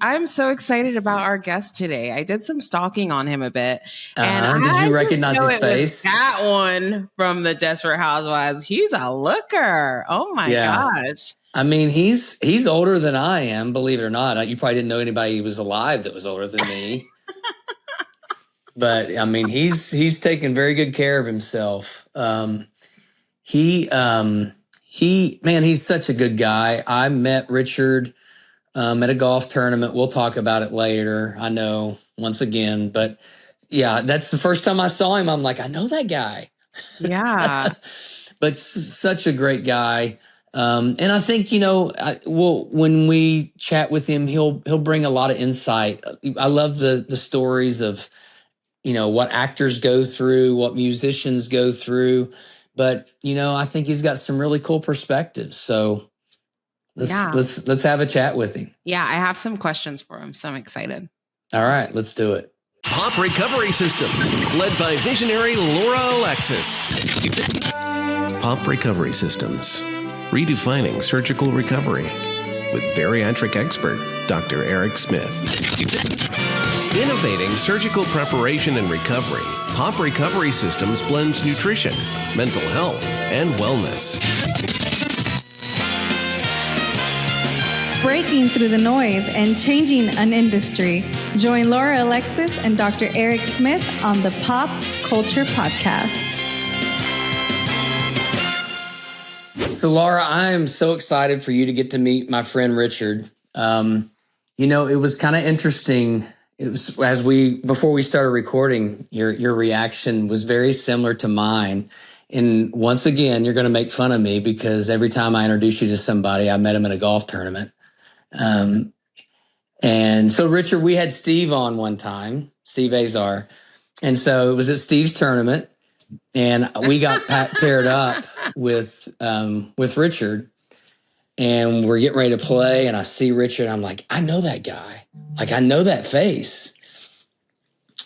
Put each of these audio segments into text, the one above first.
I'm so excited about our guest today. I did some stalking on him a bit. And Did you I recognize didn't know his it was face? that one from the Desperate Housewives. He's a looker. Oh my gosh. I mean, he's older than I am, believe it or not. You probably didn't know anybody who was alive that was older than me. But I mean, he's taken very good care of himself. He's such a good guy. I met Richard at a golf tournament. We'll talk about it later, I know, once again. But yeah, that's the first time I saw him. I'm like, I know that guy. Yeah. But such a great guy. And I think, when we chat with him, he'll bring a lot of insight. I love the stories of, what actors go through, what musicians go through. But, I think he's got some really cool perspectives. So let's have a chat with him. Yeah, I have some questions for him, so I'm excited. All right, let's do it. Pop Recovery Systems, led by visionary Laura Alexis. Pop Recovery Systems, redefining surgical recovery with bariatric expert Dr. Eric Smith. Innovating surgical preparation and recovery, Pop Recovery Systems blends nutrition, mental health, and wellness. Breaking through the noise and changing an industry. Join Laura Alexis and Dr. Eric Smith on the Pop Culture Podcast. So, Laura, I am so excited for you to get to meet my friend Richard. It was kind of interesting. It was before we started recording, your reaction was very similar to mine. And once again, you're going to make fun of me because every time I introduce you to somebody, I met him at a golf tournament. And so, Richard, we had Steve on one time, Steve Azar. And so it was at Steve's tournament, and we got paired up with Richard, and we're getting ready to play. And I see Richard. I'm like, I know that guy. Like, I know that face.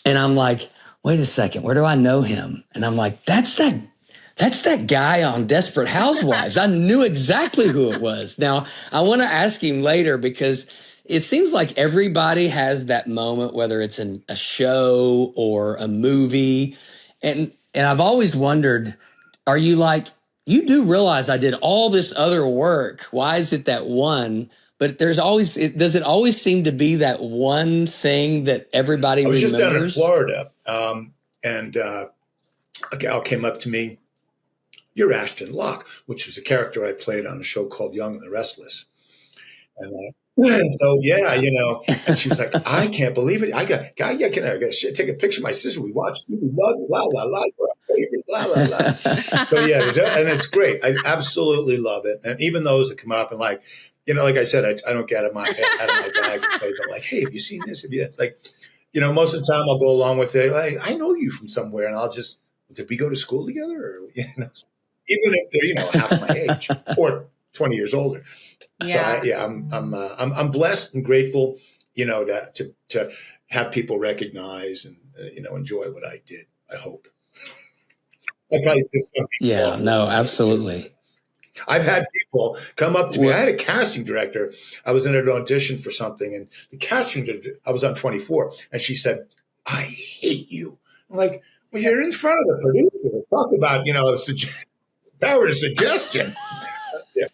And I'm like, wait a second, where do I know him? And I'm like, that's that guy on Desperate Housewives. I knew exactly who it was. Now, I want to ask him later because it seems like everybody has that moment, whether it's in a show or a movie. And I've always wondered, are you like, you do realize I did all this other work. Why is it that one? But does it always seem to be that one thing that everybody remembers? I was just down in Florida, and a gal came up to me. You're Ashton Locke, which was a character I played on a show called Young and the Restless. And so, and she was like, I can't believe it. I got take a picture of my sister. We watched, we love, la, la, la, we're our favorite, la, la, la. So, and it's great. I absolutely love it. And even those that come up and like I said, I don't get out of my bag and play, but like, hey, have you seen this? It's like, most of the time I'll go along with it. Like, I know you from somewhere, and I'll just, did we go to school together? Or, even if they're, half my age or 20 years older. Yeah. So I'm blessed and grateful, to have people recognize and, enjoy what I did. I hope. I probably just absolutely. I've had people come up to me. I had a casting director. I was in an audition for something, and the casting director, I was on 24, and she said, I hate you. I'm like, well, you're in front of the producer. Talk about, power of suggestion. Yeah.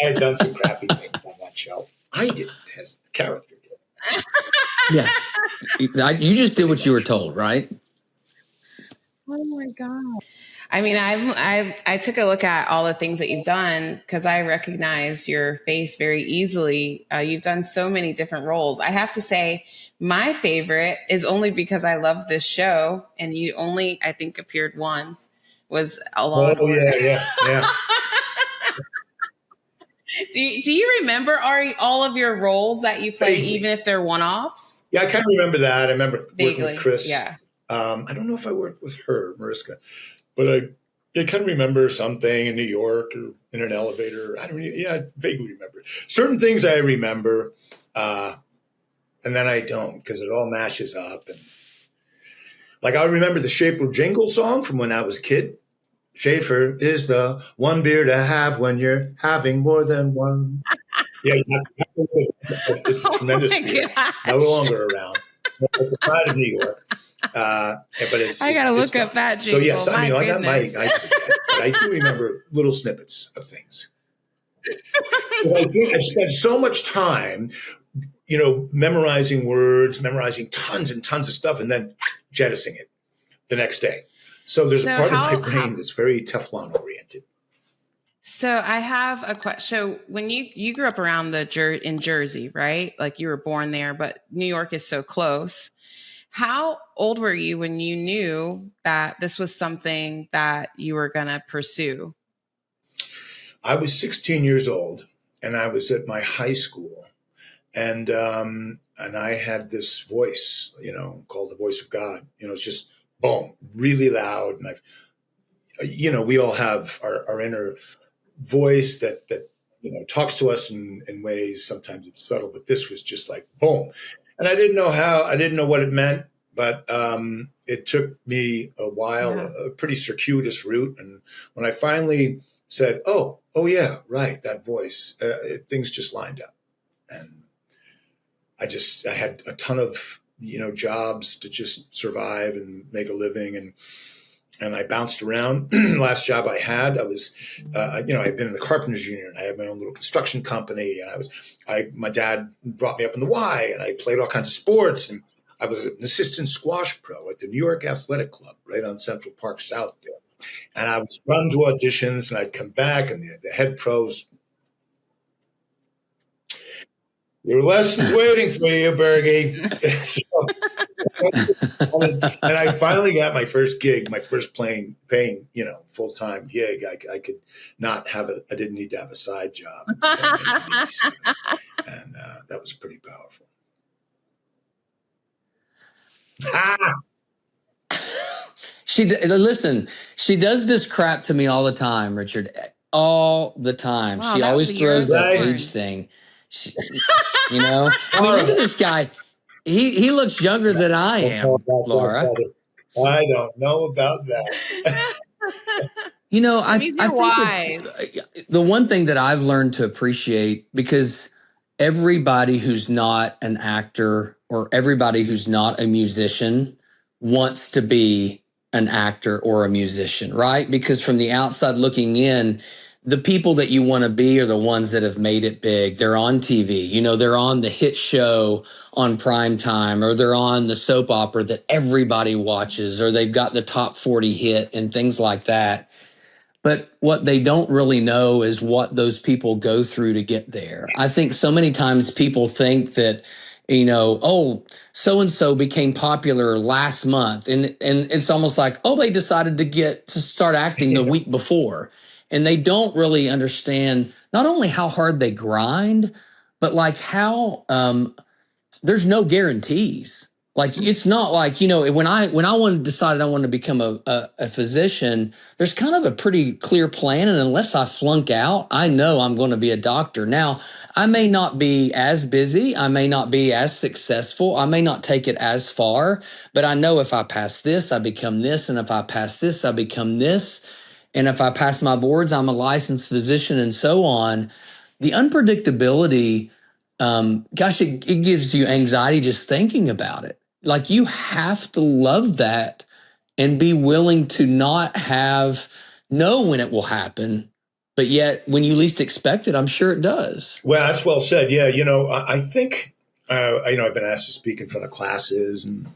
I had done some crappy things on that show. I didn't, as the character did. Yeah. You just did what you were told, right? Oh my God. I mean, I took a look at all the things that you've done because I recognize your face very easily. You've done so many different roles. I have to say my favorite is only because I love this show, and you only, I think, appeared once, was a lot. Oh, yeah. Do you remember, Ari, all of your roles that you played, even if they're one-offs? Yeah, I kind of remember that. I remember Vaguely. Working with Chris. Yeah. I don't know if I worked with her, Mariska, but I kind of remember something in New York or in an elevator. I vaguely remember. Certain things I remember, and then I don't, because it all mashes up. And like, I remember the Schaefer Jingle song from when I was a kid. Schaefer is the one beer to have when you're having more than one. Yeah, you have to It's a tremendous beer. God. No longer around. It's a pride of New York. But I gotta look gone. up that So jingle. yes, I mean, I goodness. forget, but I do remember little snippets of things. Because I think I've spent so much time, memorizing words, memorizing tons and tons of stuff, and then jettisoning it the next day. So there's a part of my brain that's very Teflon oriented. So I have a question. So when you grew up around in Jersey, right? Like you were born there, but New York is so close. How old were you when you knew that this was something that you were going to pursue? I was 16 years old, and I was at my high school, and I had this voice, called the voice of God. It's just boom, really loud, and we all have our inner voice that talks to us in ways. Sometimes it's subtle, but this was just like boom, and I didn't know what it meant, but it took me a while, a pretty circuitous route, and when I finally said, oh yeah, right, that voice, things just lined up, and I had a ton of jobs to just survive and make a living, and I bounced around. Last job I had, I was, I'd been in the Carpenters Union. I had my own little construction company, and my dad brought me up in the Y, and I played all kinds of sports, and I was an assistant squash pro at the New York Athletic Club, right on Central Park South there. And I was run to auditions, and I'd come back, and the head pros, your lesson's waiting for you, Burgi. And I finally got my first gig, my first paying, full-time gig. I could not have I didn't need to have a side job. And that was pretty powerful. She does this crap to me all the time, Richard. All the time. Wow, she always throws that age thing. I mean, look at this guy. He looks younger than I am, Laura. I don't know about that. I think it's the one thing that I've learned to appreciate, because everybody who's not an actor or everybody who's not a musician wants to be an actor or a musician, right? Because from the outside looking in, the people that you want to be are the ones that have made it big. They're on TV, they're on the hit show on prime time, or they're on the soap opera that everybody watches, or they've got the top 40 hit and things like that. But what they don't really know is what those people go through to get there. I think so many times people think that, so-and-so became popular last month. And it's almost like, they decided to start acting the week before. And they don't really understand not only how hard they grind, but like how there's no guarantees. Like, it's not like, when I decided I wanted to become a physician, there's kind of a pretty clear plan. And unless I flunk out, I know I'm going to be a doctor. Now, I may not be as busy. I may not be as successful. I may not take it as far. But I know if I pass this, I become this. And if I pass this, I become this. And if I pass my boards, I'm a licensed physician, and so on. The unpredictability, it gives you anxiety just thinking about it. Like, you have to love that and be willing to not know when it will happen. But yet, when you least expect it, I'm sure it does. Well, that's well said. Yeah, I think, I've been asked to speak in front of classes, and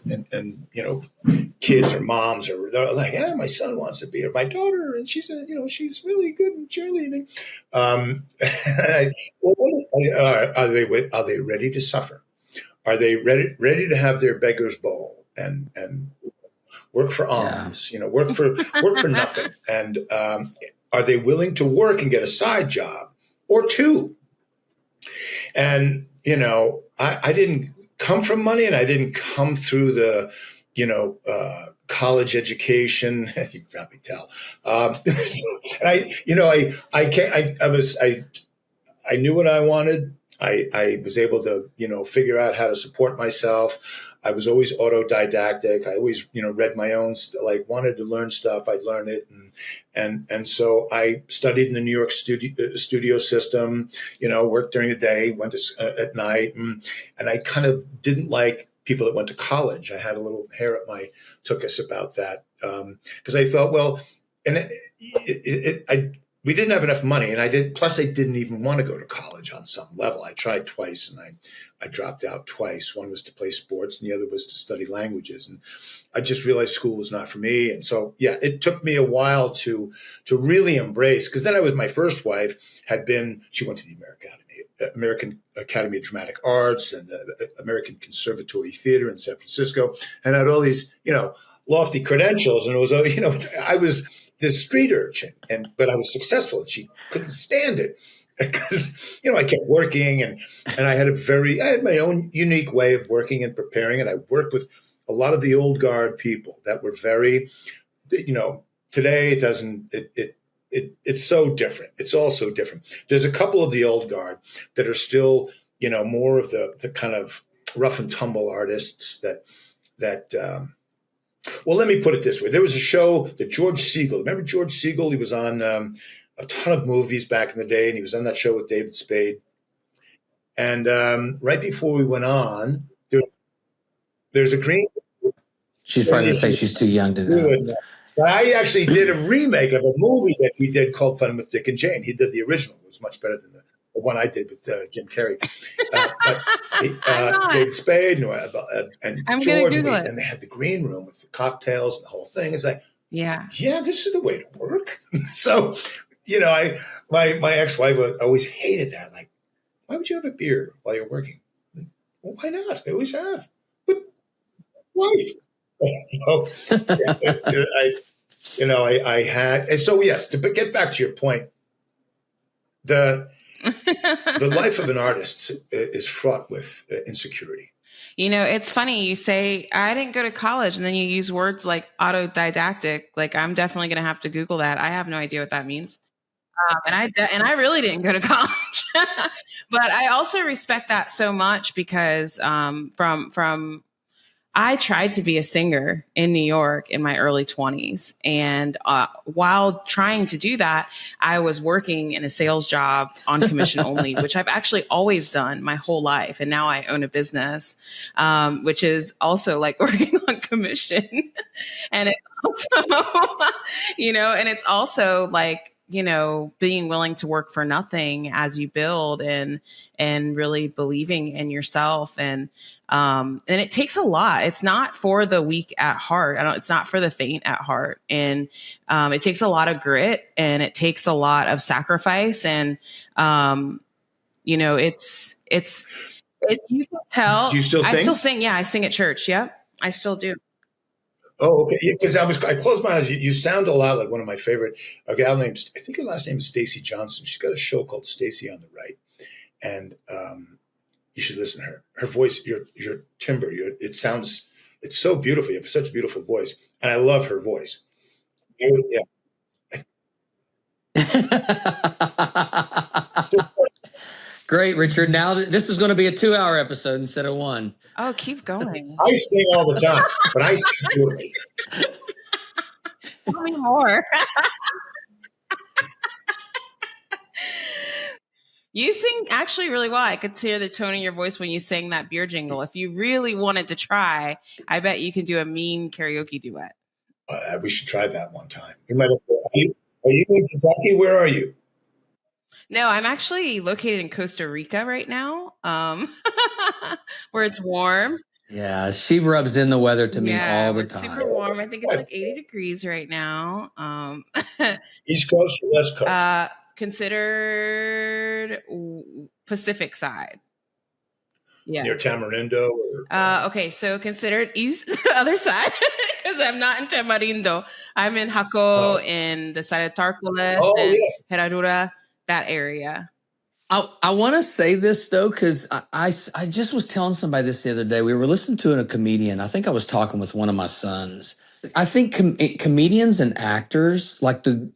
kids or moms they're like, yeah, my son wants to be, or my daughter, and she's really good in cheerleading. Are they ready to suffer? Are they ready to have their beggar's bowl and work for alms? Yeah. Work for nothing. And are they willing to work and get a side job or two? And I didn't come from money, and I didn't come through the college education. You can probably tell. I knew what I wanted. I was able to, figure out how to support myself. I was always autodidactic. I always, read my own, wanted to learn stuff. I'd learn it. And so I studied in the New York studio system, worked during the day, went to, at night. And I kind of didn't like people that went to college. I had a little hair at my tuchus about that. Because I felt, well, and we didn't have enough money, and plus I didn't even want to go to college on some level. I tried twice and I dropped out twice. One was to play sports and the other was to study languages. And I just realized school was not for me. And so, yeah, it took me a while to really embrace, because then my first wife she went to the American Academy of Dramatic Arts and the American Conservatory Theater in San Francisco, and had all these, lofty credentials. And it was, I was this street urchin, but I was successful, and she couldn't stand it because, I kept working and I had my own unique way of working and preparing. And I worked with a lot of the old guard people that were very, today it's so different. It's all so different. There's a couple of the old guard that are still, more of the kind of rough and tumble artists that well, let me put it this way. There was a show that George Segal, remember George Segal? He was on a ton of movies back in the day, and he was on that show with David Spade. And right before we went on, there's a green. She's probably going to say she's too young to know. I actually did a remake of a movie that he did called Fun with Dick and Jane. He did the original. It was much better than the one I did with Jim Carrey. But David Spade and George, and they had the green room with the cocktails and the whole thing. It's like, yeah, this is the way to work. So, my ex-wife always hated that. Like, why would you have a beer while you're working? Well, why not? I always have. But wife. So, I had, and so yes, to get back to your point, the life of an artist is fraught with insecurity. It's funny you say I didn't go to college, and then you use words like autodidactic. Like, I'm definitely going to have to Google that. I have no idea what that means. And I really didn't go to college, but I also respect that so much because from I tried to be a singer in New York in my early 20s. And while trying to do that, I was working in a sales job on commission only, which I've actually always done my whole life. And now I own a business, which is also like working on commission. And it's also, and it's also like, being willing to work for nothing as you build and really believing in yourself. And it takes a lot. It's not for the weak at heart. It's not for the faint at heart. And it takes a lot of grit, and it takes a lot of sacrifice. And, you can tell. Do you still sing? I still sing. Yeah. I sing at church. Yep. I still do. Oh, okay. Because I closed my eyes. You sound a lot like one of my favorite, a gal named, I think her last name is Stacey Johnson. She's got a show called Stacey on the Right. And you should listen to her. Her voice, your timbre, it's so beautiful. You have such a beautiful voice. And I love her voice. Yeah. Great, Richard. Now this is going to be a 2-hour episode instead of 1. Oh, keep going. I sing all the time, but I sing poorly. Tell me more. You sing actually really well. I could hear the tone in your voice when you sang that beer jingle. If you really wanted to try, I bet you could do a mean karaoke duet. We should try that one time. Are you in Kentucky? Where are you? No, I'm actually located in Costa Rica right now, where it's warm. Yeah, she rubs in the weather to me all the time. It's super warm. I think it's like 80 degrees right now. East Coast or West Coast? Considered Pacific side. Yeah. Near Tamarindo? Okay, so considered other side, because I'm not in Tamarindo. I'm in Jaco, in the side of Tarcoles and Herradura. That area. I want to say this though, because I just was telling somebody this the other day. We were listening to a comedian. I think I was talking with one of my sons. I think comedians and actors, like the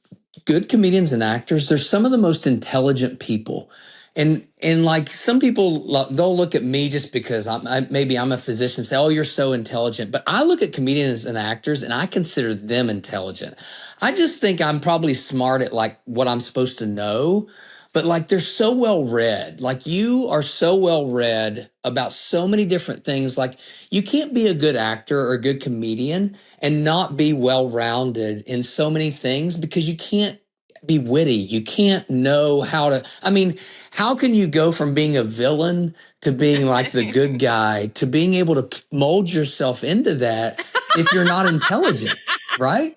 good comedians and actors, they're some of the most intelligent people. And like some people, they'll look at me just because maybe I'm a physician and say, oh, you're so intelligent. But I look at comedians and actors and I consider them intelligent. I just think I'm probably smart at like what I'm supposed to know. But like they're so well read. Like you are so well read about so many different things. Like you can't be a good actor or a good comedian and not be well rounded in so many things because you can't be witty. You can't know how to. I mean, how can you go from being a villain to being like the good guy to being able to mold yourself into that if you're not intelligent, right?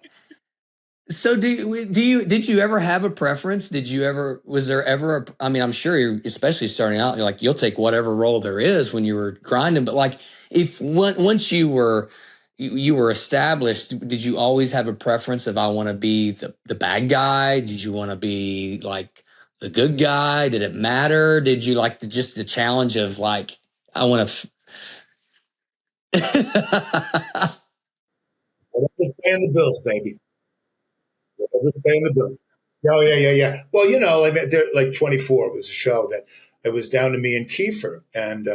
So did you ever have a preference? Was there ever I mean, I'm sure you're, especially starting out, you're like, you'll take whatever role there is when you were grinding, but like if once you were established, did you always have a preference of I want to be the bad guy? Did you want to be like the good guy? Did it matter? Did you like just the challenge of like I want to Whatever's paying the bills, baby. Whatever's paying the bills. Oh yeah. Well, I mean, like 24 was a show that it was down to me and Kiefer, and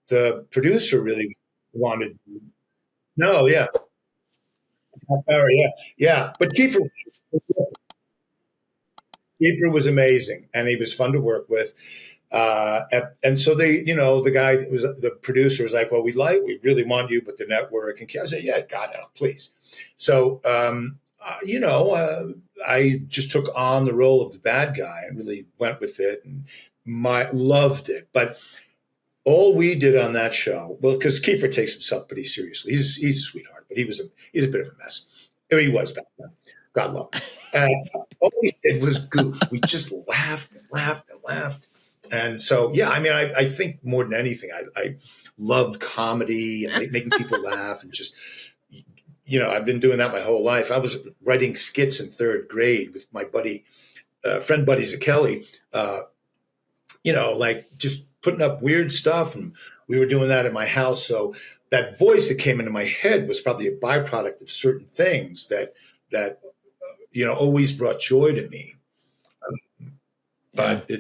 the producer really wanted. No, yeah, yeah. But Kiefer was amazing, and he was fun to work with. And so the guy that was the producer was like, "Well, we really want you, but the network." And I said, "Yeah, God, no, please." So, I just took on the role of the bad guy and really went with it, and loved it. But all we did on that show, well, because Kiefer takes himself pretty seriously. He's a sweetheart, but he's a bit of a mess. Or he was back then. God love him. All we did was goof. We just laughed and laughed and laughed. And so, yeah, I mean, I think more than anything, I love comedy and making people laugh and just, I've been doing that my whole life. I was writing skits in third grade with my friend Buddy Zakelli, like just putting up weird stuff. And we were doing that in my house. So that voice that came into my head was probably a byproduct of certain things that always brought joy to me. But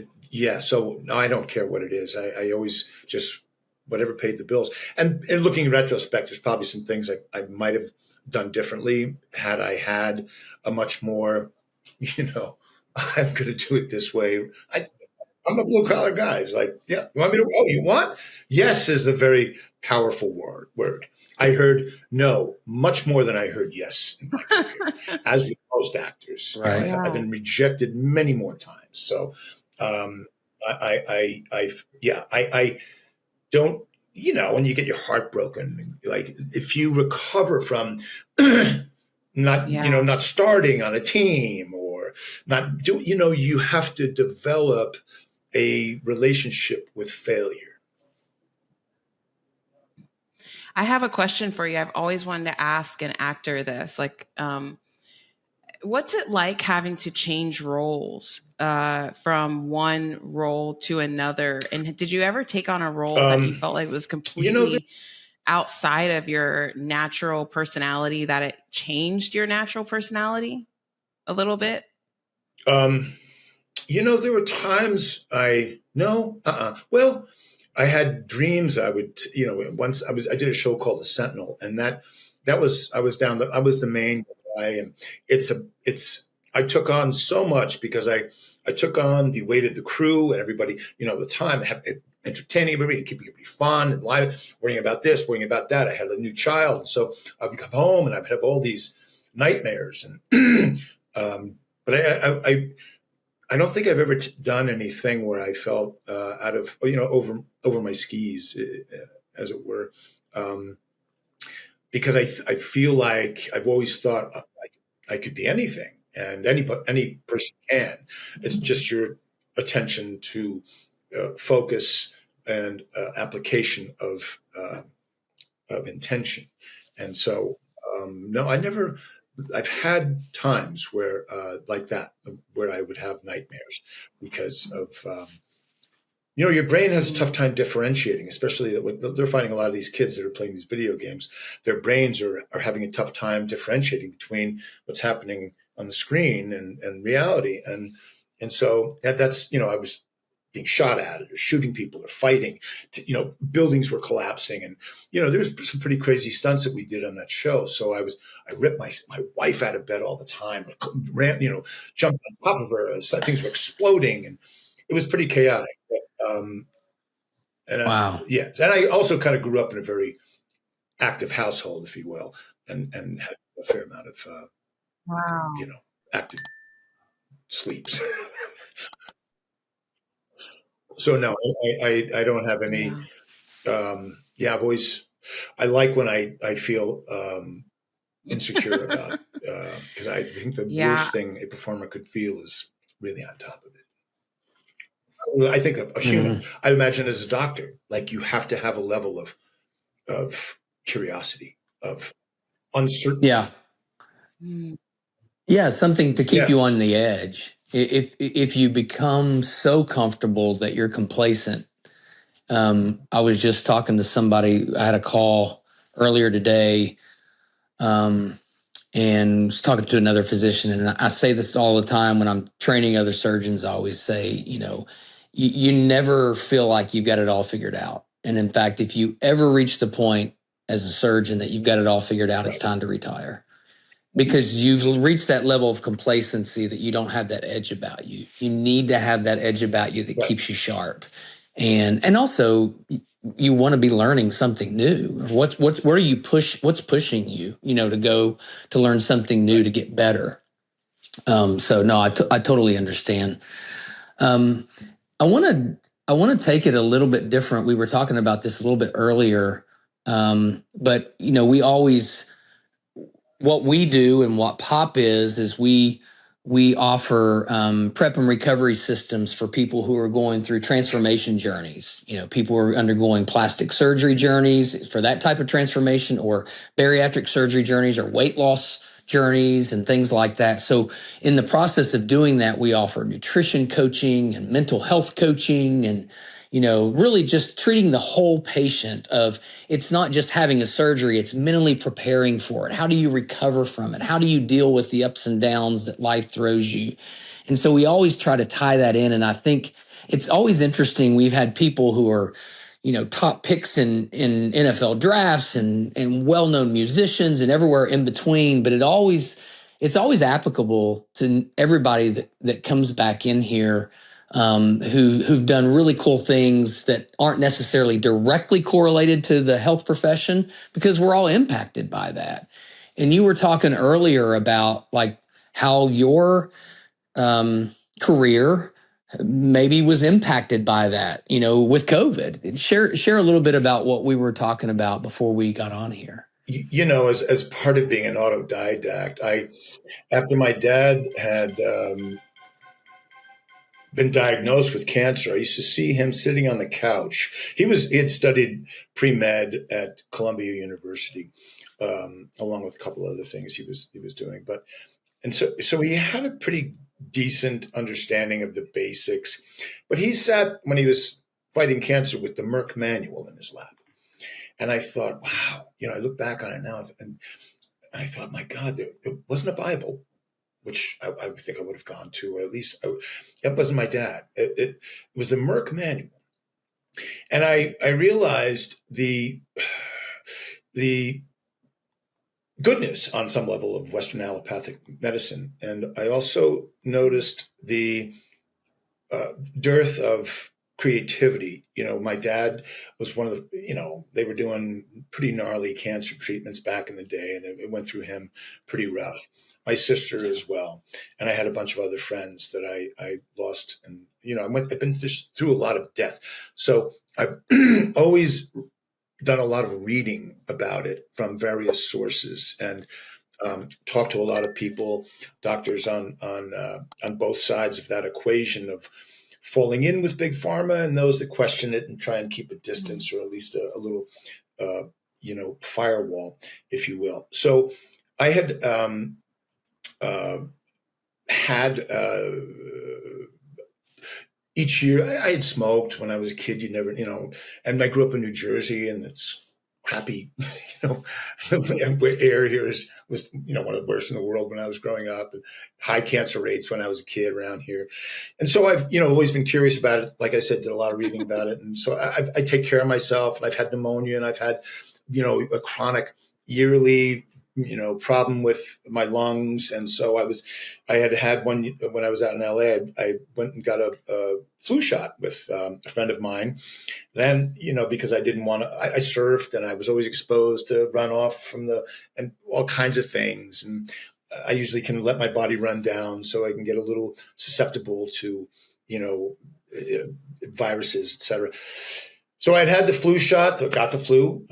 so no, I don't care what it is. I always just whatever paid the bills. And looking in retrospect, there's probably some things I might have done differently had I had a much more, I'm going to do it this way. I'm a blue collar guy. It's like, yeah, you want me to? Oh, you want? Yes is a very powerful word. I heard no much more than I heard yes in my career, as with most actors. Right. I've been rejected many more times. So, I don't. When you get your heart broken, like if you recover from not starting on a team or not do, you have to develop a relationship with failure. I have a question for you. I've always wanted to ask an actor this, like, what's it like having to change roles from one role to another? And did you ever take on a role that you felt like was completely outside of your natural personality, that it changed your natural personality a little bit? There were times well, I had dreams. I would, once I did a show called The Sentinel, and I was the main guy, and I took on so much because I took on the weight of the crew and everybody, the time, entertaining everybody, keeping everybody fun and live, worrying about this, worrying about that. I had a new child. So I would come home and I'd have all these nightmares. And, but I don't think I've ever done anything where I felt out of, over my skis, as it were, because I feel like I've always thought I could be anything, and any person can. It's just your attention to focus and application of intention. And so, no, I've had times where, like that, where I would have nightmares because of, your brain has a tough time differentiating, especially that they're finding a lot of these kids that are playing these video games. Their brains are having a tough time differentiating between what's happening on the screen and reality. And so that's, I was, being shot at or shooting people or fighting. Buildings were collapsing, and there's some pretty crazy stunts that we did on that show. So I ripped my wife out of bed all the time, ran, jumped on top of her. Things were exploding, and it was pretty chaotic. Wow. And I also kind of grew up in a very active household, if you will, and had a fair amount of Wow. active sleeps. So no, I don't have any. I like when I feel insecure about because I think the worst thing a performer could feel is really on top of it. I think a human, I imagine as a doctor, like you have to have a level of curiosity, of uncertainty. Yeah, something to keep you on the edge. If you become so comfortable that you're complacent. I was just talking to somebody. I had a call earlier today, and was talking to another physician. And I say this all the time when I'm training other surgeons. I always say, you never feel like you've got it all figured out. And in fact, if you ever reach the point as a surgeon that you've got it all figured out, it's time to retire. Because you've reached that level of complacency that you don't have that edge about you. You need to have that edge about you that keeps you sharp. And also you want to be learning something new. What's pushing you, to go to learn something new to get better. So no, I totally understand. I want to take it a little bit different. We were talking about this a little bit earlier. But we always, what we do and what POP is we offer prep and recovery systems for people who are going through transformation journeys. People who are undergoing plastic surgery journeys for that type of transformation, or bariatric surgery journeys, or weight loss journeys and things like that. So in the process of doing that, we offer nutrition coaching and mental health coaching, and really just treating the whole patient of, it's not just having a surgery, it's mentally preparing for it. How do you recover from it? How do you deal with the ups and downs that life throws you? And so we always try to tie that in. And I think it's always interesting. We've had people who are, top picks in NFL drafts and well-known musicians and everywhere in between, but it's always applicable to everybody that comes back in here. Who've done really cool things that aren't necessarily directly correlated to the health profession, because we're all impacted by that. And you were talking earlier about like how your career maybe was impacted by that, with COVID. Share a little bit about what we were talking about before we got on here. As part of being an autodidact, after my dad had been diagnosed with cancer, I used to see him sitting on the couch. He had studied pre-med at Columbia University, along with a couple other things he was doing. So he had a pretty decent understanding of the basics. But he sat, when he was fighting cancer, with the Merck manual in his lap. And I thought, wow, I look back on it now, and I thought, my God, there wasn't a Bible, which I would think I would have gone to, or at least it wasn't my dad. It was the Merck manual. And I realized the goodness on some level of Western allopathic medicine. And I also noticed the dearth of creativity. My dad was one of the, they were doing pretty gnarly cancer treatments back in the day, and it went through him pretty rough. My sister as well. And I had a bunch of other friends that I lost. And, I've been through a lot of death. So I've always done a lot of reading about it from various sources, and talked to a lot of people, doctors on both sides of that equation of falling in with big pharma and those that question it and try and keep a distance, or at least a little, firewall, if you will. So I had each year I had smoked when I was a kid. You never, and I grew up in New Jersey, and it's crappy, air here was one of the worst in the world when I was growing up. High cancer rates when I was a kid around here, and so I've always been curious about it. Like I said, did a lot of reading about it, and so I take care of myself. And I've had pneumonia, and I've had a chronic yearly problem with my lungs, and so I had one when I was out in LA. I went and got a flu shot with a friend of mine. Then, because I didn't want to, I surfed and I was always exposed to runoff and all kinds of things. And I usually can let my body run down so I can get a little susceptible to, viruses, et cetera. So I'd had the flu shot, got the flu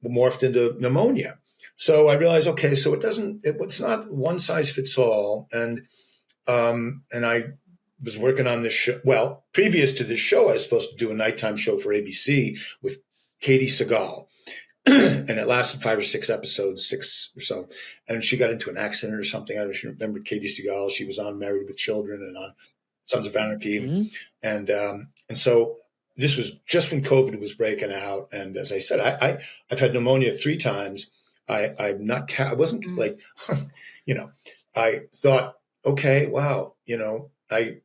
morphed into pneumonia. So I realized, okay, so it's not one size fits all. And I was working on this show. Well, previous to this show, I was supposed to do a nighttime show for ABC with Katie Seagal. And it lasted 5 or 6 episodes, 6 or so. And she got into an accident or something. I don't know if you remember Katie Seagal. She was on Married with Children and on Sons of Anarchy. Mm-hmm. And so this was just when COVID was breaking out. And as I said, I've had pneumonia 3 times. I wasn't like, I thought, okay, wow. I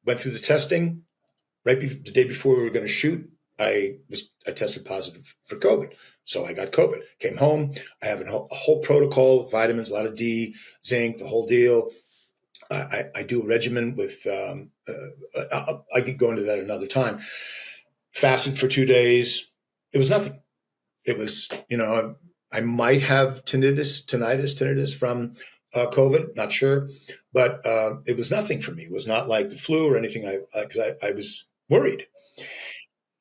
went through the testing the day before we were going to shoot. I tested positive for COVID. So I got COVID, came home. I have a whole protocol, vitamins, a lot of D, zinc, the whole deal. I do a regimen with, I could go into that another time. Fasted for 2 days. It was nothing. It was, I might have tinnitus from COVID, not sure, but it was nothing for me. It was not like the flu or anything. Because I was worried.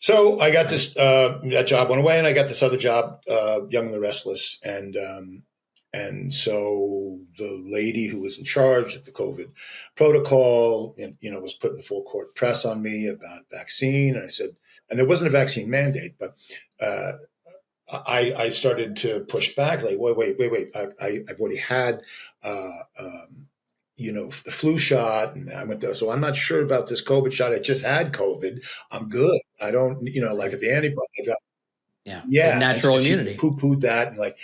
So I got this, that job went away, and I got this other job, Young and the Restless. And so the lady who was in charge of the COVID protocol, was putting the full court press on me about vaccine. And I said, and there wasn't a vaccine mandate, but I started to push back, like, wait. I've already had, the flu shot, and I went there. So I'm not sure about this COVID shot. I just had COVID. I'm good. I don't, like at the antibody. I got, natural immunity. Poo-pooed that, and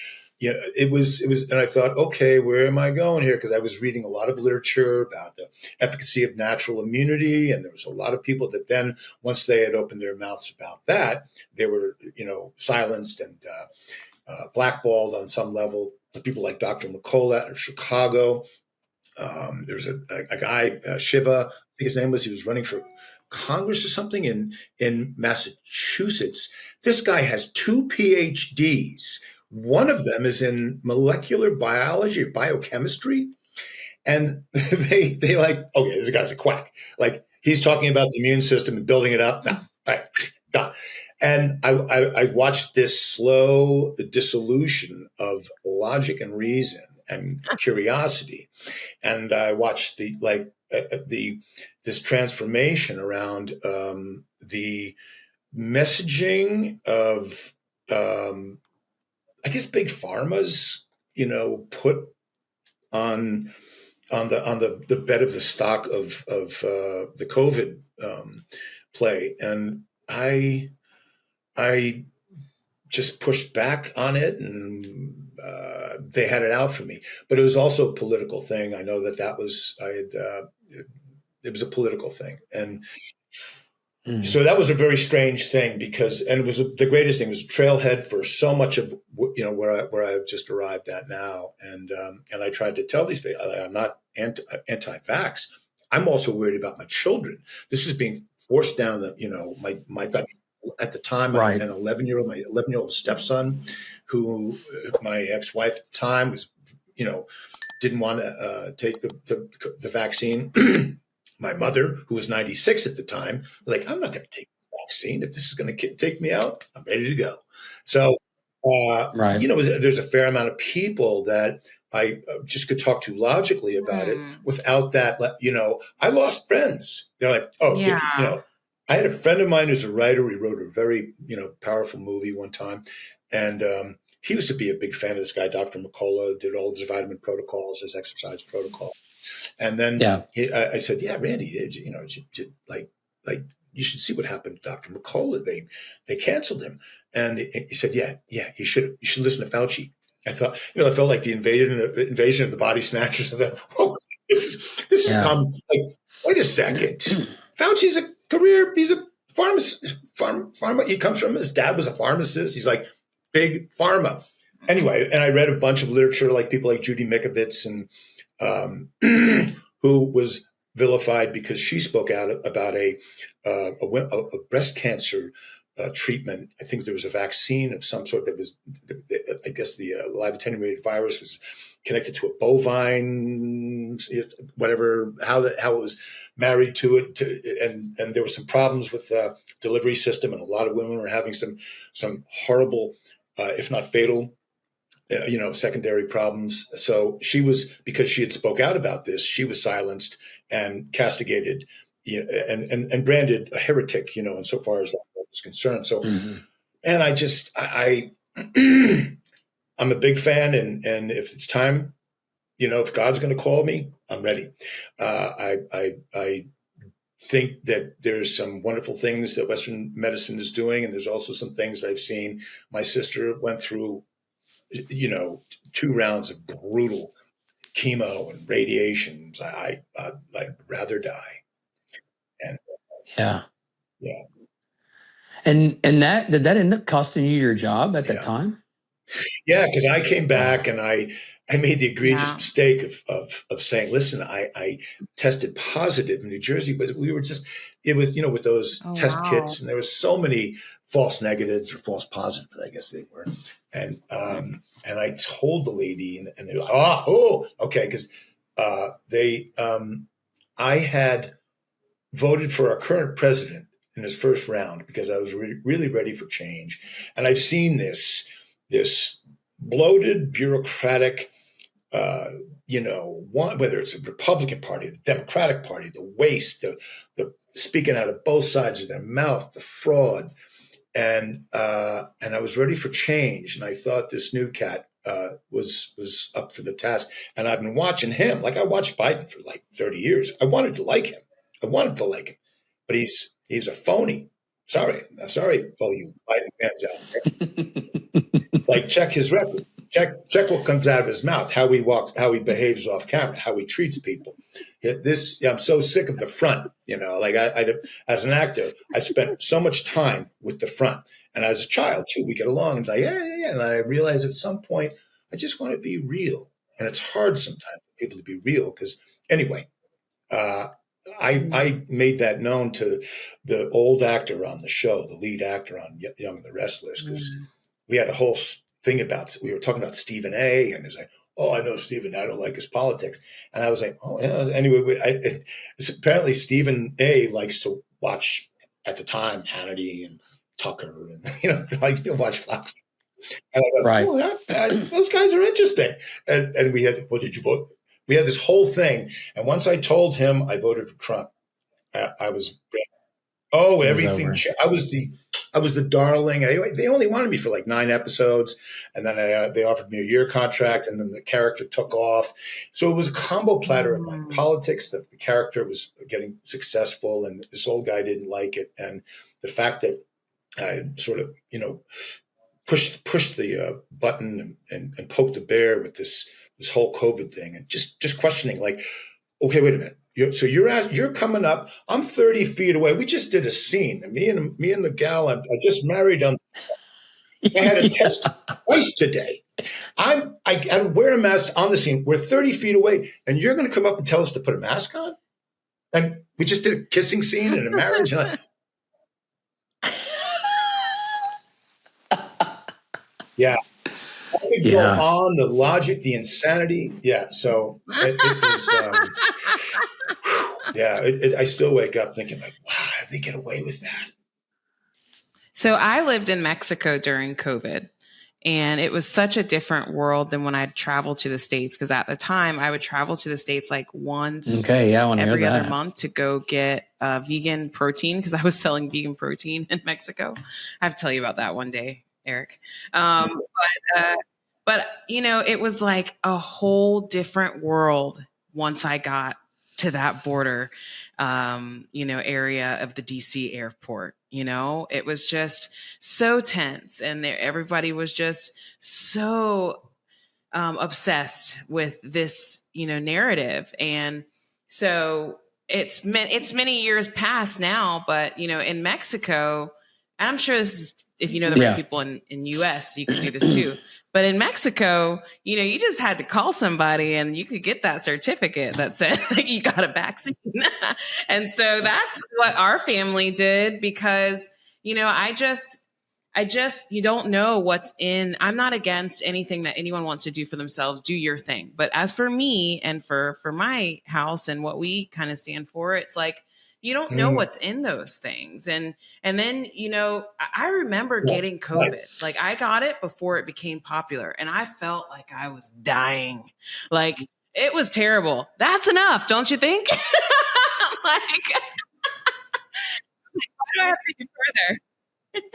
it was, and I thought, okay, where am I going here? Because I was reading a lot of literature about the efficacy of natural immunity, and there was a lot of people that then, once they had opened their mouths about that, they were, silenced and blackballed on some level. The people like Dr. McCullough out of Chicago. There's a guy, Shiva, I think his name was. He was running for Congress or something in Massachusetts. This guy has 2 PhDs. One of them is in molecular biology or biochemistry. And they like, okay, this guy's a quack. Like, he's talking about the immune system and building it up. No, all right, done. And I watched this slow dissolution of logic and reason and curiosity. And I watched this transformation around the messaging of, I guess, big pharma's, put on the bed of the stock of the COVID play, and I just pushed back on it, and they had it out for me. But it was also a political thing. I know that was it was a political thing, and. So that was a very strange thing and it was the greatest thing. It was a trailhead for so much of where I've just arrived at now. And I tried to tell these people, I'm not anti-vax. I'm also worried about my children. This is being forced down my at the time, right. An 11-year-old, my 11-year-old stepson, who my ex-wife at the time was, didn't want to take the vaccine. My mother, who was 96 at the time, was like, I'm not going to take the vaccine. If this is going to take me out, I'm ready to go. So, right. There's a fair amount of people that I just could talk to logically about it without that. I lost friends. They're like, oh, yeah. I had a friend of mine who's a writer. He wrote a very, powerful movie one time. And he used to be a big fan of this guy, Dr. McCullough, did all of his vitamin protocols, his exercise protocol. And then I said, yeah, Randy, you should see what happened to Dr. McCullough. They canceled him. And he said, yeah, you should listen to Fauci. I thought, I felt like the invasion of the body snatchers. I thought, oh, this has come, like, wait a second. Fauci's he's a pharmacist. He comes from, his dad was a pharmacist. He's like big pharma. Anyway, and I read a bunch of literature, like people like Judy Mikovits, and who was vilified because she spoke out about a breast cancer treatment. I think there was a vaccine of some sort that was, I guess the live attenuated virus was connected to a bovine, whatever, how it was married to it. And there were some problems with the delivery system. And a lot of women were having some horrible, if not fatal, secondary problems. So because she had spoke out about this, she was silenced and castigated, and branded a heretic, insofar as that was concerned. So, and I'm a big fan, and if it's time, if God's going to call me, I'm ready. I think that there's some wonderful things that Western medicine is doing, and there's also some things I've seen. My sister went through 2 rounds of brutal chemo and radiations. I'd rather die. And yeah. And did that end up costing you your job at that time? Yeah, because I came back and I made the egregious mistake of saying, listen, I tested positive in New Jersey, but it was with those test kits, and there were so many false negatives or false positives, I guess they were. And I told the lady, and they were like, okay, because I had voted for our current president in his first round because I was really ready for change. And I've seen this bloated, bureaucratic, whether it's the Republican Party, the Democratic Party, the waste, the speaking out of both sides of their mouth, the fraud. And I was ready for change. And I thought this new cat was up for the task. And I've been watching him. Like, I watched Biden for like 30 years. I wanted to like him. But he's a phony. Sorry, all you Biden fans out there. Like, check his record. Check what comes out of his mouth, how he walks, how he behaves off camera, how he treats people. I'm so sick of the front, like I as an actor, I spent so much time with the front. And as a child too, we get along and like, yeah. And I realized at some point, I just want to be real. And it's hard sometimes for people to be real because anyway, I made that known to the old actor on the show, the lead actor on Young and the Restless, because we had a whole thing we were talking about Stephen A. And he's like, oh, I know Stephen, I don't like his politics. And I was like, oh, yeah. Anyway, apparently Stephen A. likes to watch, at the time, Hannity and Tucker and, like, watch Fox. And I go, right. Oh, those guys are interesting. And we had, well, did you vote? We had this whole thing. And once I told him I voted for Trump, I was, everything. I was the darling. They only wanted me for like 9 episodes. And then they offered me a year contract, and then the character took off. So it was a combo platter of my politics, that the character was getting successful and this old guy didn't like it. And the fact that I sort of, pushed the button and poked the bear with this whole COVID thing, and just questioning, like, okay, wait a minute. You're coming up. I'm 30 feet away. We just did a scene. Me and the gal I just married. I had a test twice today. I wear a mask on the scene. We're 30 feet away, and you're going to come up and tell us to put a mask on? And we just did a kissing scene in a marriage. And yeah. I could go on, the logic, the insanity. Yeah. So it was, I still wake up thinking, like, wow, how did they get away with that? So I lived in Mexico during COVID, and it was such a different world than when I'd traveled to the States. Because at the time I would travel to the States like once every other month to go get vegan protein, because I was selling vegan protein in Mexico. I have to tell you about that one day, Eric. But it was like a whole different world once I got to that border, area of the DC airport. It was just so tense, and everybody was just so obsessed with this, narrative. And so it's many years past now, but in Mexico, and I'm sure this is, if you know the right people in US, you can do this too. But in Mexico, you just had to call somebody and you could get that certificate that said you got a vaccine. And so that's what our family did, because, you don't know what's in. I'm not against anything that anyone wants to do for themselves. Do your thing. But as for me and for my house and what we kind of stand for, it's like, you don't know what's in those things. And then, I remember getting COVID. Right. Like, I got it before it became popular, and I felt like I was dying. Like, it was terrible. That's enough, don't you think? Like, why do I have to go further?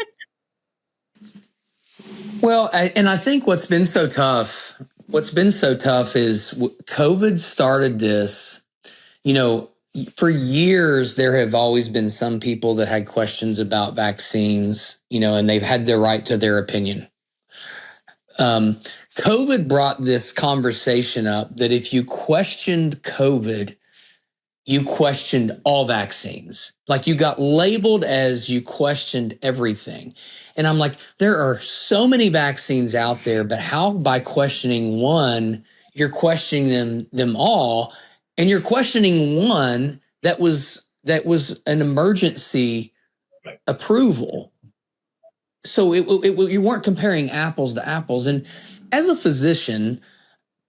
Well, and I think what's been so tough is COVID started this. For years, there have always been some people that had questions about vaccines, and they've had their right to their opinion. COVID brought this conversation up that if you questioned COVID, you questioned all vaccines. Like, you got labeled as you questioned everything. And I'm like, there are so many vaccines out there, but how by questioning one, you're questioning them all, and you're questioning one that was an emergency approval. So you weren't comparing apples to apples. And as a physician,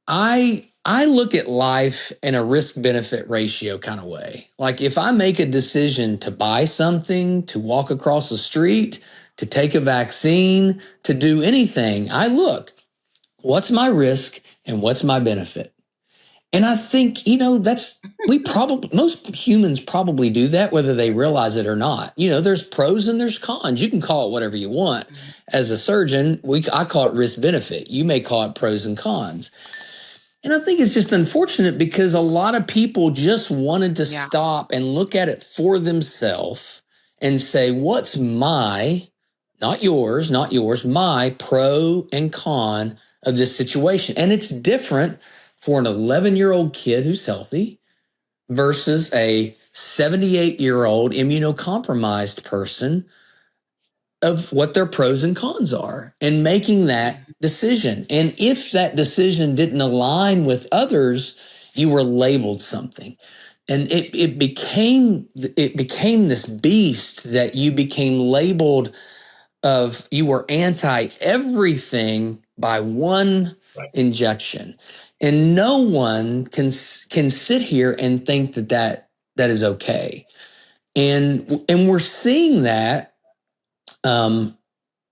I look at life in a risk-benefit ratio kind of way. Like, if I make a decision to buy something, to walk across the street, to take a vaccine, to do anything, I look, what's my risk and what's my benefit? And I think, most humans probably do that, whether they realize it or not. There's pros and there's cons. You can call it whatever you want. As a surgeon, I call it risk-benefit. You may call it pros and cons. And I think it's just unfortunate because a lot of people just wanted to stop and look at it for themselves and say, what's my, not yours, my pro and con of this situation? And it's different for an 11-year-old kid who's healthy versus a 78-year-old immunocompromised person, of what their pros and cons are, and making that decision. And if that decision didn't align with others, you were labeled something. And it became this beast that you became labeled of. You were anti everything by one injection. And no one can sit here and think that is okay. And we're seeing that.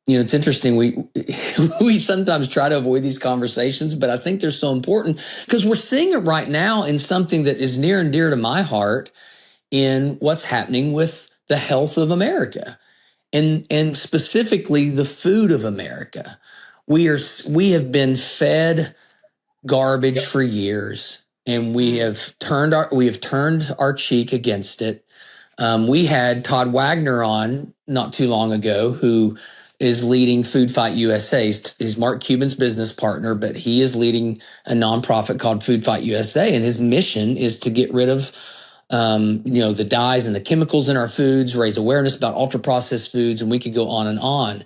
It's interesting. We sometimes try to avoid these conversations, but I think they're so important because we're seeing it right now in something that is near and dear to my heart, in what's happening with the health of America, and specifically the food of America. We have been fed garbage for years, and we have turned our cheek against it. We had Todd Wagner on not too long ago, who is leading Food Fight USA. He's Mark Cuban's business partner, but he is leading a nonprofit called Food Fight USA, and his mission is to get rid of the dyes and the chemicals in our foods, raise awareness about ultra-processed foods, and we could go on and on.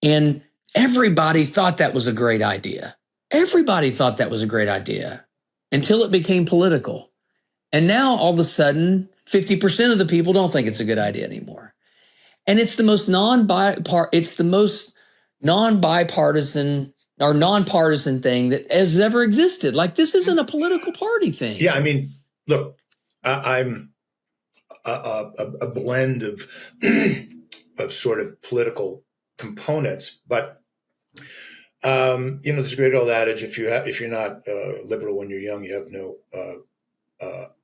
And everybody thought that was a great idea. Everybody thought that was a great idea until it became political. And now all of a sudden, 50% of the people don't think it's a good idea anymore. And it's the most non-bipartisan or nonpartisan thing that has ever existed. Like, this isn't a political party thing. Yeah, I mean, look, I'm a blend of of sort of political components, but there's a great old adage: if you're not liberal when you're young, you have no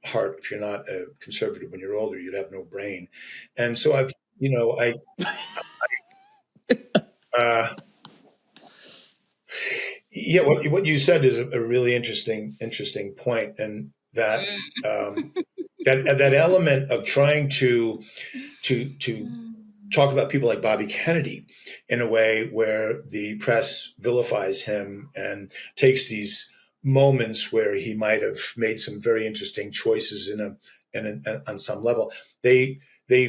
heart. If you're not a conservative when you're older, you'd have no brain. And so what you said is a really interesting point. And that that element of trying to talk about people like Bobby Kennedy in a way where the press vilifies him and takes these moments where he might have made some very interesting choices on some level. They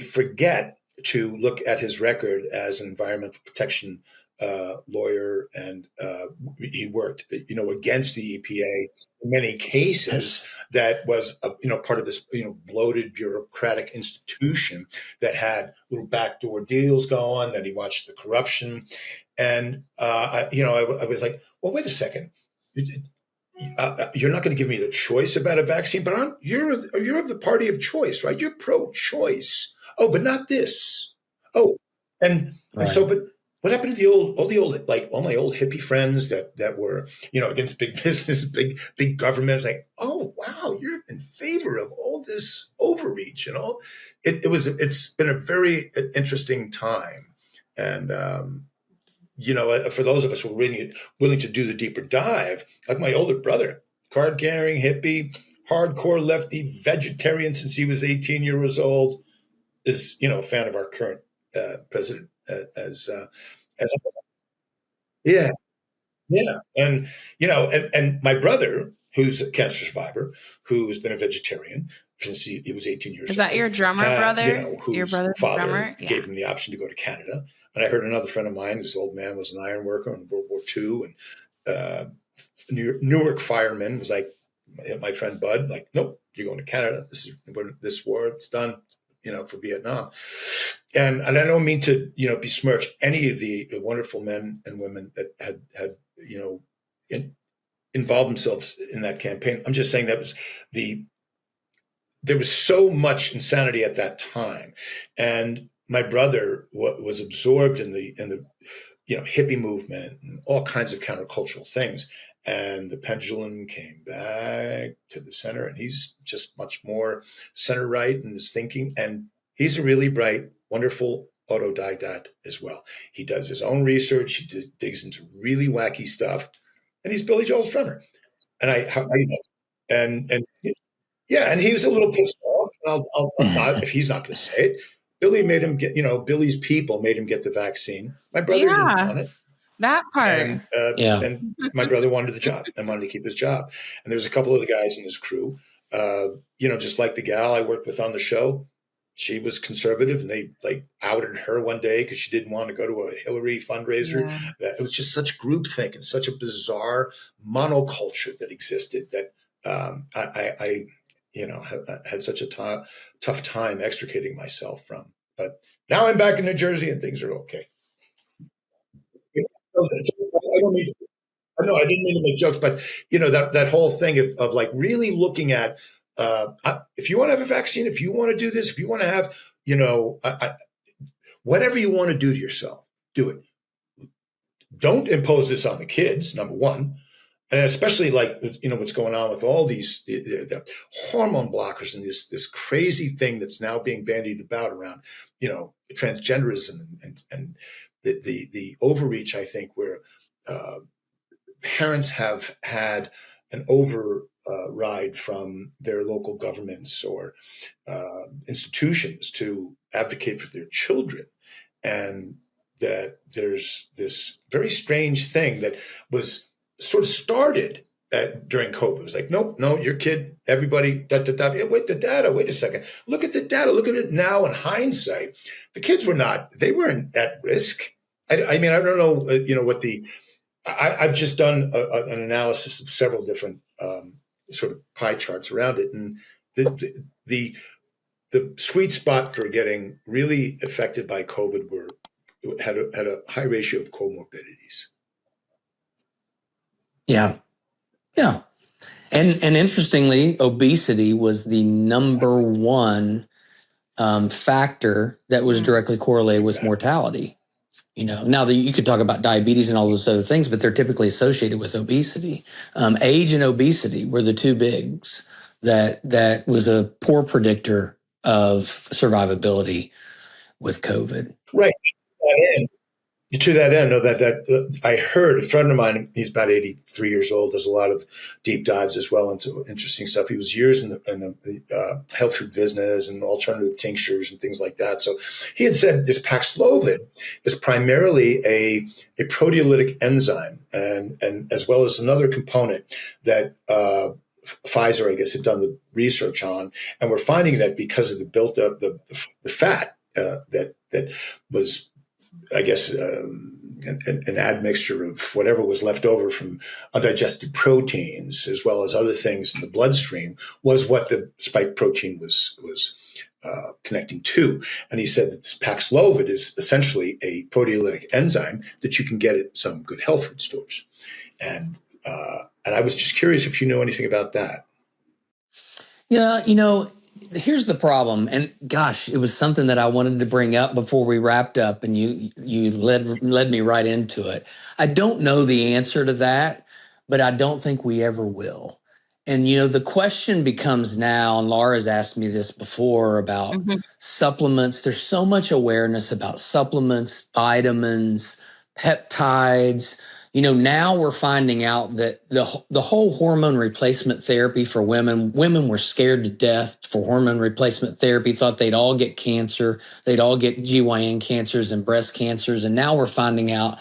forget to look at his record as an environmental protection lawyer, and he worked, against the EPA in many cases. That was, part of this, bloated bureaucratic institution that had little backdoor deals going. That he watched the corruption, and I was like, well, wait a second. You're not going to give me the choice about a vaccine, but you're of the party of choice, right? You're pro-choice. Oh, but not this. Oh, and so, but what happened to all my old hippie friends that were, against big business, big government? It's like, oh wow, you're in favor of all this overreach and all. It's been a very interesting time, and for those of us who are really willing to do the deeper dive, like my older brother, card-carrying hippie, hardcore lefty, vegetarian since he was 18 years old, is a fan of our current president as yeah, and and my brother, who's a cancer survivor, who's been a vegetarian since he was 18 years old. Is that your drummer brother? Whose your brother's father drummer? gave him the option to go to Canada. And I heard another friend of mine, this old man, was an iron worker in World War II, and Newark fireman was like, my friend Bud, like, nope, you're going to Canada. This is when this war is done, for Vietnam. And I don't mean to, besmirch any of the wonderful men and women that had involved themselves in that campaign. I'm just saying there was so much insanity at that time, and my brother was absorbed in the hippie movement and all kinds of countercultural things. And the pendulum came back to the center, and he's just much more center right in his thinking. And he's a really bright, wonderful autodidact as well. He does his own research. He digs into really wacky stuff, and he's Billy Joel's drummer. And and he was a little pissed off. And I'll not, if he's not going to say it. Billy made him get, Billy's people made him get the vaccine. My brother didn't want it. That part. And my brother wanted the job and wanted to keep his job. And there was a couple of the guys in his crew, just like the gal I worked with on the show. She was conservative, and they outed her one day because she didn't want to go to a Hillary fundraiser. Yeah. It was just such groupthink and such a bizarre monoculture that existed that I had such a tough time extricating myself from. But now I'm back in New Jersey and things are okay. I didn't mean to make jokes, but that whole thing of like really looking at if you want to have a vaccine, if you want to do this, if you want to have whatever you want to do to yourself, do it. Don't impose this on the kids, number one. And especially what's going on with all these the hormone blockers and this crazy thing that's now being bandied about around, transgenderism and the overreach, I think, where parents have had an override from their local governments or institutions to advocate for their children. And that there's this very strange thing that was sort of started during COVID. It was like, nope, no, your kid, everybody, wait, the data, wait a second. Look at the data. Look at it now in hindsight. The kids they weren't at risk. I don't know, I've just done an analysis of several different sort of pie charts around it. And the sweet spot for getting really affected by COVID had a high ratio of comorbidities. Yeah. And interestingly, obesity was the number one factor that was directly correlated with mortality. Now that you could talk about diabetes and all those other things, but they're typically associated with obesity. Age and obesity were the two bigs that was a poor predictor of survivability with COVID. Right. To that end, know that I heard a friend of mine, he's about 83 years old, does a lot of deep dives as well into interesting stuff. He was years in the health food business and alternative tinctures and things like that. So he had said this Paxlovid is primarily a proteolytic enzyme, and as well as another component that Pfizer, I guess, had done the research on, and we're finding that because of the built up the fat that was, I guess, an admixture of whatever was left over from undigested proteins, as well as other things in the bloodstream, was what the spike protein was connecting to. And he said that this Paxlovid is essentially a proteolytic enzyme that you can get at some good health food stores. And I was just curious if you know anything about that. Yeah, here's the problem, and gosh, it was something that I wanted to bring up before we wrapped up, and you led me right into it. I don't know the answer to that, but I don't think we ever will. And the question becomes now, and Laura's asked me this before about supplements. There's so much awareness about supplements, vitamins, peptides. Now we're finding out that the whole hormone replacement therapy for women were scared to death for hormone replacement therapy, thought they'd all get cancer, they'd all get GYN cancers and breast cancers. And now we're finding out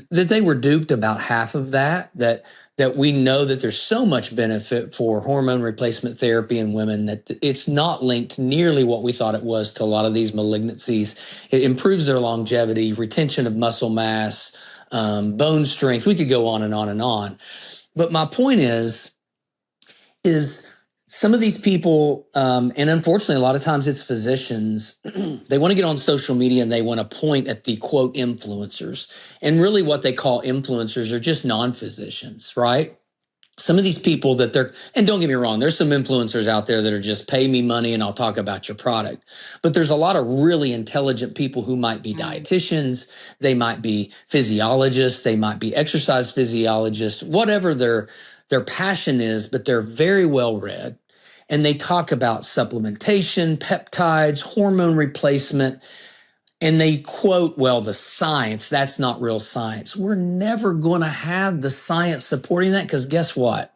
that they were duped about half of that we know that there's so much benefit for hormone replacement therapy in women that it's not linked nearly what we thought it was to a lot of these malignancies. It improves their longevity, retention of muscle mass, bone strength. We could go on and on and on. But my point is some of these people, and unfortunately, a lot of times it's physicians, they want to get on social media and they want to point at the quote influencers. And really what they call influencers are just non-physicians, right? Some of these people and don't get me wrong, there's some influencers out there that are just pay me money and I'll talk about your product. But there's a lot of really intelligent people who might be dietitians, they might be physiologists, they might be exercise physiologists, whatever their passion is, but they're very well read. And they talk about supplementation, peptides, hormone replacement. And they quote, well, the science, that's not real science. We're never going to have the science supporting that because guess what?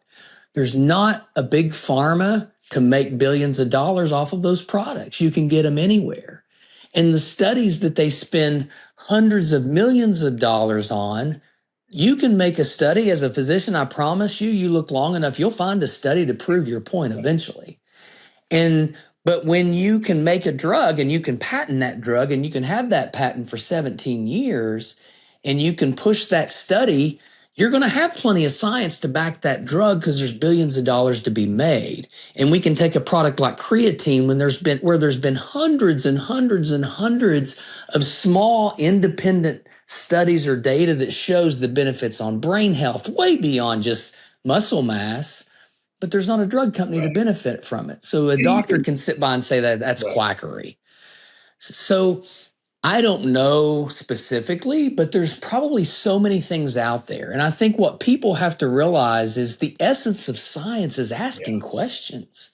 There's not a big pharma to make billions of dollars off of those products. You can get them anywhere. And the studies that they spend hundreds of millions of dollars on, you can make a study as a physician. I promise you look long enough, you'll find a study to prove your point eventually. But when you can make a drug and you can patent that drug and you can have that patent for 17 years and you can push that study, you're going to have plenty of science to back that drug because there's billions of dollars to be made. And we can take a product like creatine where there's been hundreds and hundreds and hundreds of small independent studies or data that shows the benefits on brain health way beyond just muscle mass. But there's not a drug company to benefit from it. So a doctor can sit by and say that that's quackery. So I don't know specifically, but there's probably so many things out there. And I think what people have to realize is the essence of science is asking questions,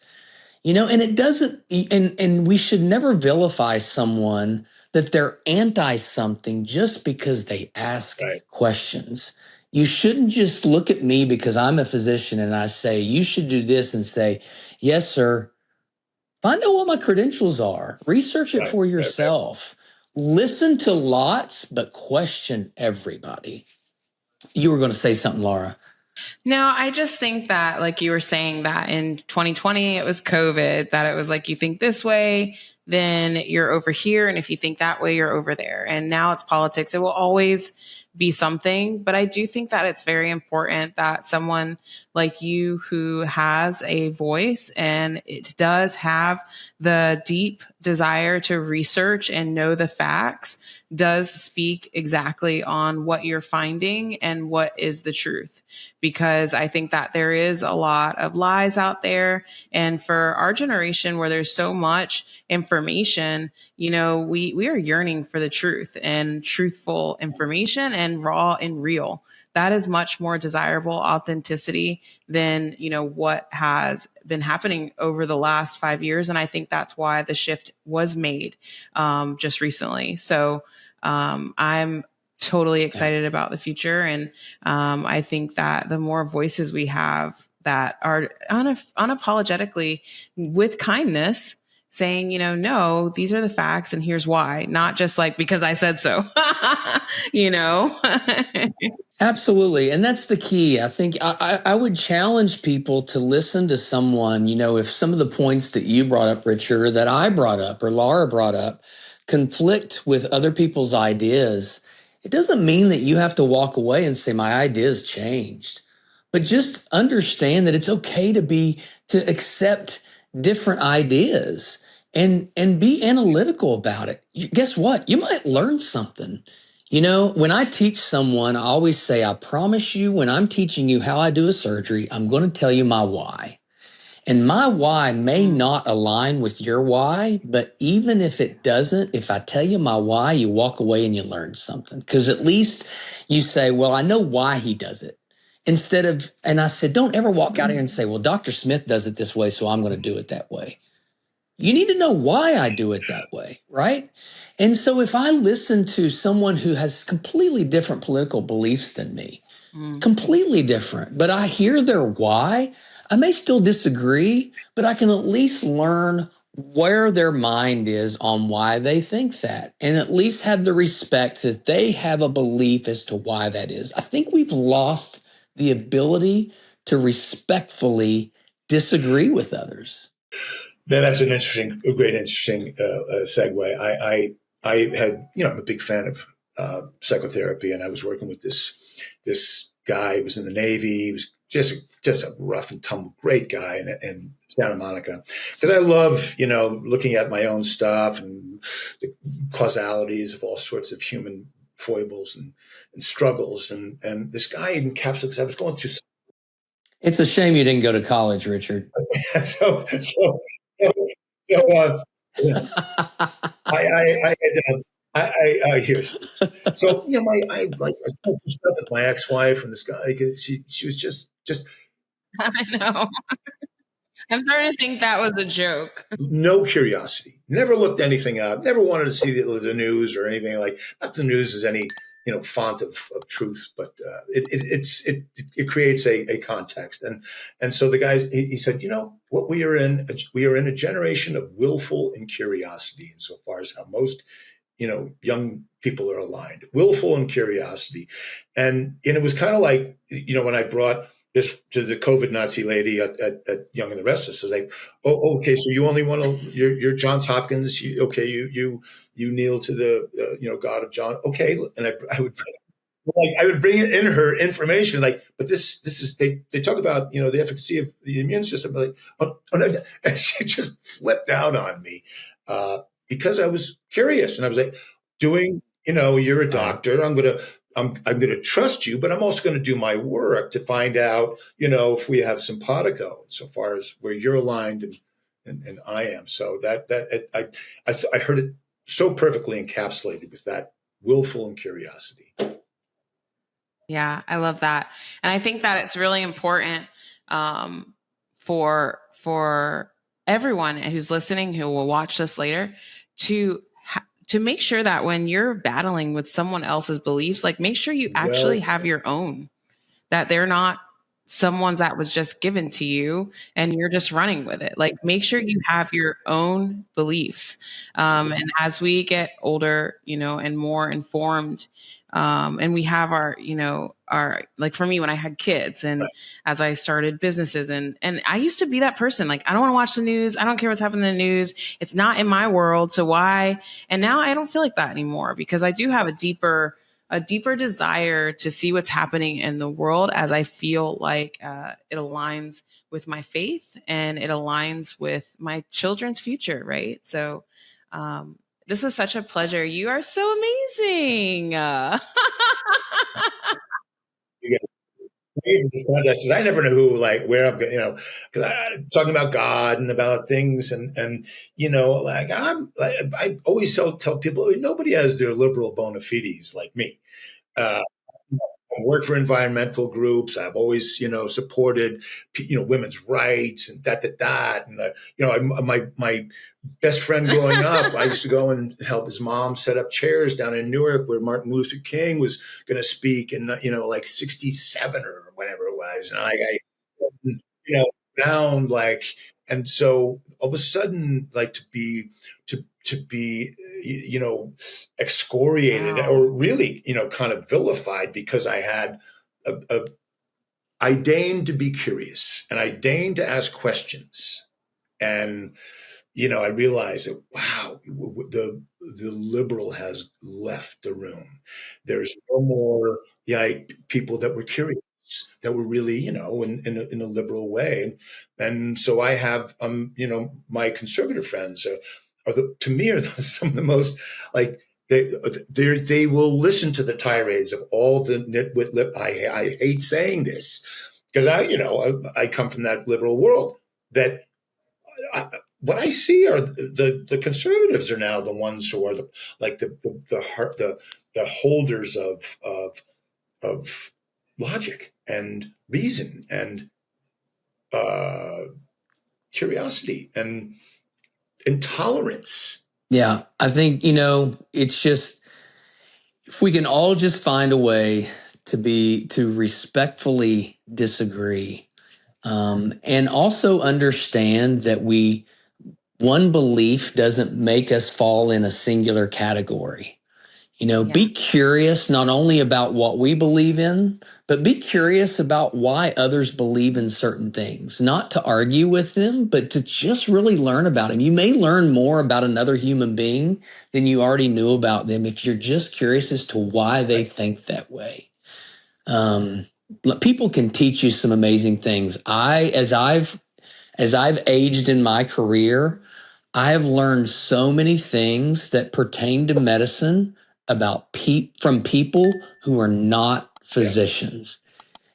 and it doesn't, and we should never vilify someone that they're anti something just because they ask questions. You shouldn't just look at me because I'm a physician and I say, you should do this and say, yes, sir. Find out what my credentials are. Research it for yourself. Listen to lots, but question everybody. You were going to say something, Laura. No, I just think that, like you were saying, that in 2020, it was COVID, that it was like, you think this way, then you're over here. And if you think that way, you're over there. And now it's politics. It will always be something. But I do think that it's very important that someone like you who has a voice and it does have the deep desire to research and know the facts does speak exactly on what you're finding and what is the truth. Because I think that there is a lot of lies out there. And for our generation where there's so much information, we are yearning for the truth and truthful information and raw and real. That is much more desirable authenticity than, what has been happening over the last 5 years. And I think that's why the shift was made just recently. So I'm totally excited about the future. And I think that the more voices we have that are unapologetically with kindness saying, no, these are the facts and here's why, not just like, because I said so, Absolutely. And that's the key. I think I would challenge people to listen to someone, if some of the points that you brought up, Richard, or that I brought up or Laura brought up conflict with other people's ideas. It doesn't mean that you have to walk away and say, my ideas changed, but just understand that it's okay to accept different ideas and be analytical about it. Guess what? You might learn something. When I teach someone, I always say, I promise you, when I'm teaching you how I do a surgery, I'm going to tell you my why. And my why may not align with your why, but even if it doesn't, if I tell you my why, you walk away and you learn something. Because at least you say, well, I know why he does it. And I said, don't ever walk out here and say, well, Dr. Smith does it this way, so I'm going to do it that way. You need to know why I do it that way, right? And so if I listen to someone who has completely different political beliefs than me, completely different, but I hear their why, I may still disagree, but I can at least learn where their mind is on why they think that, and at least have the respect that they have a belief as to why that is. I think we've lost the ability to respectfully disagree with others. That's a great interesting segue. I had, I'm a big fan of psychotherapy, and I was working with this guy who was in the Navy. He was just a rough and tumble, great guy in Santa Monica. Because I love, looking at my own stuff and the causalities of all sorts of human foibles and struggles. And this guy encapsulates, because I was going through. It's a shame you didn't go to college, Richard. I hear. So I told this stuff with my ex-wife and this guy, because she was just. I know. I'm starting to think that was a joke. No curiosity. Never looked anything up. Never wanted to see the news or anything like. Not the news is any font of truth, but it creates a context. And so the guys, he said, what we are in a generation of willful incuriosity, insofar as how most young people are aligned, willful and curiosity. And it was kind of like, when I brought this to the COVID Nazi lady at Young and the Restless, it's like, oh, okay, so you only want to, you're Johns Hopkins, you kneel to the God of John, okay, and I would bring in her information, but this is they talk about the efficacy of the immune system, like, oh, no. And she just flipped out on me because I was curious, and I was like, you're a doctor, I'm gonna trust you, but I'm also going to do my work to find out, if we have simpatico, so far as where you're aligned and I am. So I heard it so perfectly encapsulated with that willful and curiosity. Yeah, I love that. And I think that it's really important for everyone who's listening, who will watch this later, to make sure that when you're battling with someone else's beliefs, make sure you actually have your own, that they're not someone's that was just given to you and you're just running with it. Make sure you have your own beliefs. And as we get older, and more informed, and we have our for me, when I had kids and as I started businesses and I used to be that person, I don't want to watch the news. I don't care what's happening in the news. It's not in my world. So why? And now I don't feel like that anymore, because I do have a deeper desire to see what's happening in the world, as I feel like it aligns with my faith and it aligns with my children's future. Right. So, this was such a pleasure. You are so amazing. Because I never knew where I'm, because I'm talking about God and about things, and I always tell people nobody has their liberal bona fides like me. I work for environmental groups. I've always, supported, women's rights and that, and my best friend growing up. I used to go and help his mom set up chairs down in Newark where Martin Luther King was going to speak in, like 67 or whatever it was. And down like, and so all of a sudden, like to be, excoriated Wow. or really, kind of vilified because I deigned to be curious and I deigned to ask questions. And I realized that, wow, the liberal has left the room. There's no more people that were curious, that were really, in a liberal way. And so I have, my conservative friends to me are some of the most like, they will listen to the tirades of all the nitwit I hate saying this because I come from that liberal world that what I see are the conservatives are now the ones who are the holders of logic and reason and curiosity and intolerance. Yeah, I think, it's just, if we can all just find a way to respectfully disagree, and also understand that one belief doesn't make us fall in a singular category. Be curious not only about what we believe in, but be curious about why others believe in certain things. Not to argue with them, but to just really learn about them. You may learn more about another human being than you already knew about them if you're just curious as to why they think that way. People can teach you some amazing things. As I've aged in my career, I have learned so many things that pertain to medicine from people who are not physicians.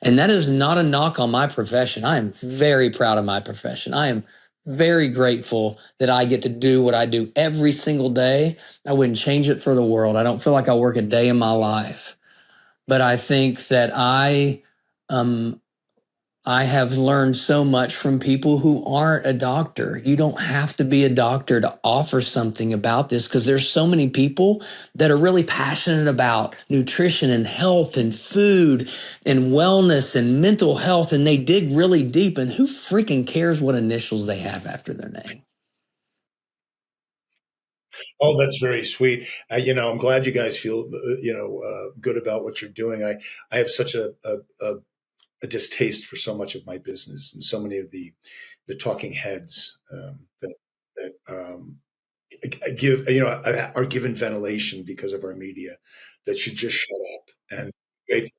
And that is not a knock on my profession. I am very proud of my profession. I am very grateful that I get to do what I do every single day. I wouldn't change it for the world. I don't feel like I work a day in my life. But I think that I have learned so much from people who aren't a doctor. You don't have to be a doctor to offer something about this, because there's so many people that are really passionate about nutrition and health and food and wellness and mental health, and they dig really deep. And who freaking cares what initials they have after their name? Oh, that's very sweet. I'm glad you guys feel, good about what you're doing. I have such a distaste for so much of my business and so many of the talking heads that give are given ventilation because of our media that should just shut up and wait.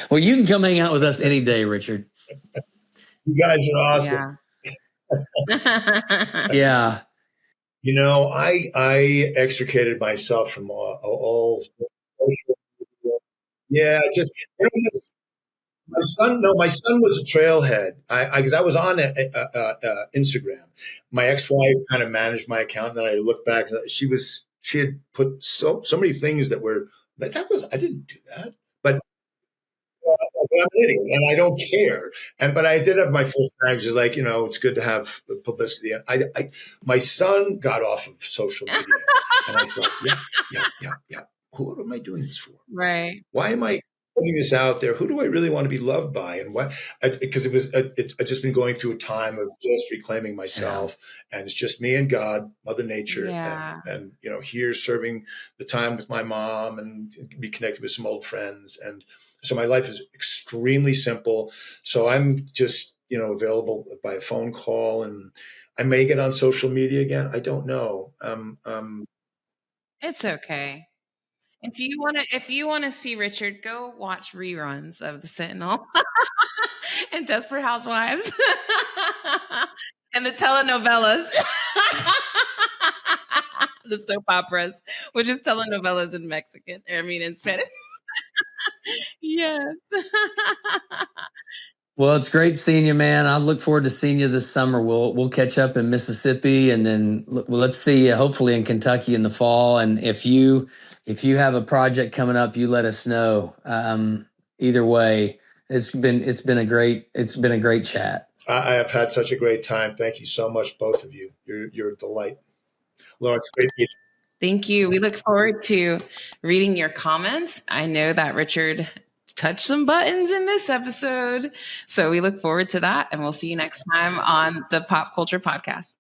Well, you can come hang out with us any day, Richard. You guys are awesome. Yeah. I extricated myself from all social media. Yeah, just my son. No, my son was a trailhead. Because I was on Instagram. My ex-wife kind of managed my account, and then I look back. She had put so many things that were like I didn't do that, but I'm kidding, and I don't care. But I did have my first times. Is like it's good to have publicity. My son got off of social media, and I thought, yeah. What am I doing this for? Right. Why am I putting this out there? Who do I really want to be loved by? And why? Because I've just been going through a time of just reclaiming myself, and it's just me and God, Mother Nature, and here serving the time with my mom and be connected with some old friends. And so my life is extremely simple. So I'm just available by a phone call, and I may get on social media again. I don't know. It's okay. If you wanna see Richard, go watch reruns of the Sentinel and Desperate Housewives and the telenovelas. The soap operas, which is telenovelas in Mexican. In Spanish. Yes. Well, it's great seeing you, man. I look forward to seeing you this summer. We'll catch up in Mississippi, and then let's see you hopefully in Kentucky in the fall. And if you have a project coming up, you let us know. Either way, it's been a great chat. I have had such a great time. Thank you so much, both of you. You're a delight. Laura, it's great to meet you. Thank you. We look forward to reading your comments. I know that Richard touched some buttons in this episode, so we look forward to that, and we'll see you next time on the Pop Culture Podcast.